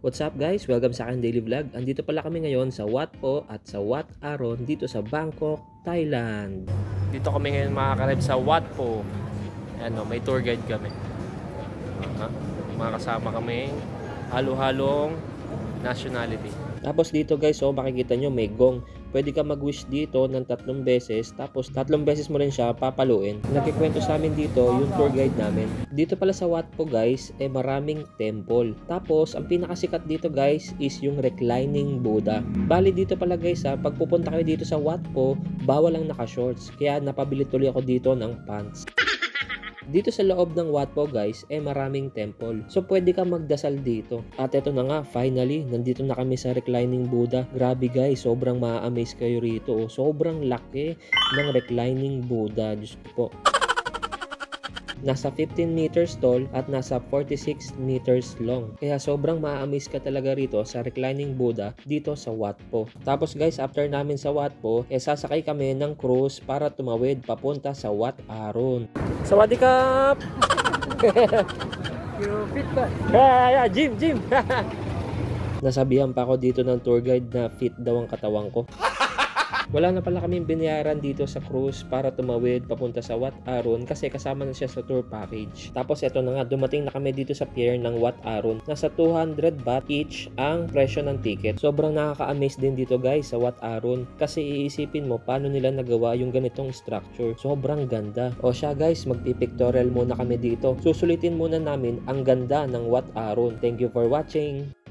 What's up guys? Welcome sa aking daily vlog. Andito pala kami ngayon sa Wat Po at sa Wat Aron dito sa Bangkok, Thailand. Dito kami ngayon makakarib sa Wat Po. Ano, may tour guide kami. Makakasama kami halo-halong nationality. Tapos dito guys, makikita nyo may gong. Pwede ka mag-wish dito ng 3 beses. Tapos 3 beses mo rin siya papaluin. Nagkikwento sa amin dito yung tour guide namin. Dito pala sa Wat Po guys, maraming temple. Tapos ang pinakasikat dito guys is yung reclining Buddha. Bali dito pala guys pag pupunta kayo dito sa Wat Po, bawal lang naka-shorts. Kaya napabili tuloy ako dito ng pants. Dito sa loob ng Wat Po guys, maraming temple. So pwede ka magdasal dito. At eto na nga, finally, nandito na kami sa reclining Buddha. Grabe guys, sobrang ma-amaze kayo rito. Sobrang laki ng reclining Buddha. Diyos ko po. Nasa 15 meters tall at nasa 46 meters long. Kaya sobrang ma-amaze ka talaga rito sa reclining Buddha dito sa Wat Po. Tapos guys, after namin sa Wat Po, sasakay kami ng cruise para tumawid papunta sa Wat Aron. Sawadikap! You fit ba? Yeah, Jim! Nasabihan pa ako dito ng tour guide na fit daw ang katawan ko. Wala na pala kaming binayaran dito sa cruise para tumawid papunta sa Wat Aron kasi kasama na siya sa tour package. Tapos eto na nga, dumating na kami dito sa pier ng Wat Aron. Nasa 200 baht each ang presyo ng ticket. Sobrang nakaka-amaze din dito guys sa Wat Aron kasi iisipin mo paano nila nagawa yung ganitong structure. Sobrang ganda. O siya guys, magpipictorial muna kami dito. Susulitin muna namin ang ganda ng Wat Aron. Thank you for watching!